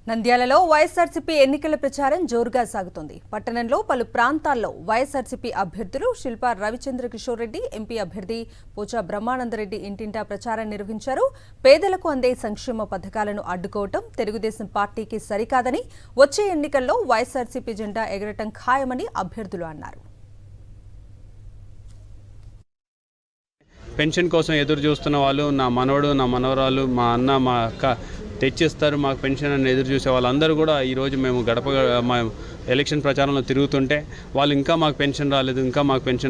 నంద్యాలలో వైఎస్ఆర్సీపీ ఎన్నికల ప్రచారం జోరుగా సాగుతోంది. పట్టణంలో పలు ప్రాంతాల్లో వైఎస్ఆర్సీపీ అభ్యర్థులు శిల్పా రవిచంద్ర కిషోర్ రెడ్డి, ఎంపీ అభ్యర్థి పోచా బ్రహ్మానందరెడ్డి ఇంటింటా ప్రచారం నిర్వహించారు. పేదలకు అందే సంక్షేమ పథకాలను అడ్డుకోవటం తెలుగుదేశం పార్టీకి సరికాదని, వచ్చే ఎన్నికల్లో వైఎస్ఆర్సీపీ జెండా ఎగరటం ఖాయమని అభ్యర్థులు అన్నారు. పెన్షన్ కోసం ఎదురు చూస్తున్న వాళ్ళు, నా మనవడు, నా మనవరాలు, మా అన్న, మా అక్క తెచ్చిస్తారు మాకు పెన్షన్ అని ఎదురు చూసే వాళ్ళందరూ కూడా ఈరోజు మేము మా ఎలక్షన్ ప్రచారంలో తిరుగుతుంటే వాళ్ళు ఇంకా మాకు పెన్షన్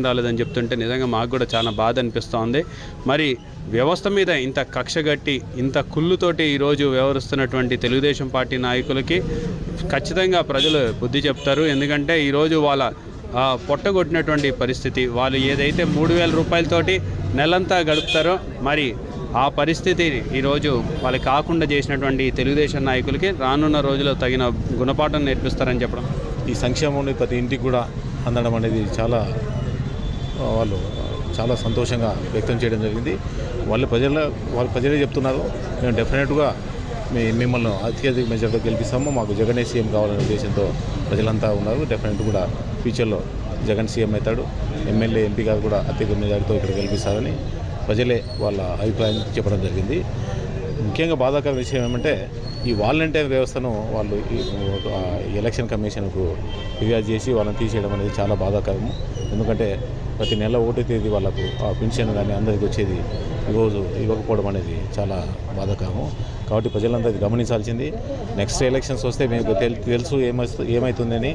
రాలేదని చెప్తుంటే నిజంగా మాకు కూడా చాలా బాధ అనిపిస్తోంది. మరి వ్యవస్థ మీద ఇంత కక్షగట్టి, ఇంత కుళ్ళుతోటి ఈరోజు వ్యవహరిస్తున్నటువంటి తెలుగుదేశం పార్టీ నాయకులకి ఖచ్చితంగా ప్రజలు బుద్ధి చెప్తారు. ఎందుకంటే ఈరోజు వాళ్ళ పొట్టగొట్టినటువంటి పరిస్థితి, వాళ్ళు ఏదైతే 3,000 రూపాయలతోటి నెలంతా గడుపుతారో మరి ఆ పరిస్థితి ఈరోజు వాళ్ళకి కాకుండా చేసినటువంటి తెలుగుదేశం నాయకులకి రానున్న రోజుల్లో తగిన గుణపాఠం నేర్పిస్తారని చెప్పడం. ఈ సంక్షేమం ప్రతి ఇంటికి కూడా అందడం అనేది వాళ్ళు చాలా సంతోషంగా వ్యక్తం చేయడం జరిగింది. వాళ్ళు ప్రజలే చెప్తున్నారు, మేము డెఫినెట్గా మిమ్మల్ని అత్యధిక మెజార్టీతో గెలిపిస్తాము, మాకు జగనే సీఎం కావాలనే ఉద్దేశంతో ప్రజలంతా ఉన్నారు. డెఫినెట్ కూడా ఫ్యూచర్లో జగన్ సీఎం అవుతాడు, ఎమ్మెల్యే ఎంపీ గారు కూడా అత్యధిక మెజార్టీతో ఇక్కడ గెలిపిస్తారని ప్రజలే వాళ్ళ అభిప్రాయం చెప్పడం జరిగింది. ముఖ్యంగా బాధాకర విషయం ఏమంటే ఈ వాలంటీర్ వ్యవస్థను వాళ్ళు ఎలక్షన్ కమిషన్కు ఫిర్యాదు చేసి వాళ్ళని తీసేయడం అనేది చాలా బాధాకరము. ఎందుకంటే ప్రతి నెల 1వ తేదీ వాళ్ళకు ఆ పెన్షన్ కానీ అందరికీ వచ్చేది ఈరోజు ఇవ్వకపోవడం అనేది చాలా బాధాకరము. కాబట్టి ప్రజలందరూ గమనించాల్సింది, నెక్స్ట్ ఎలక్షన్స్ వస్తే మీకు తెలుసు ఏమవుతుందని.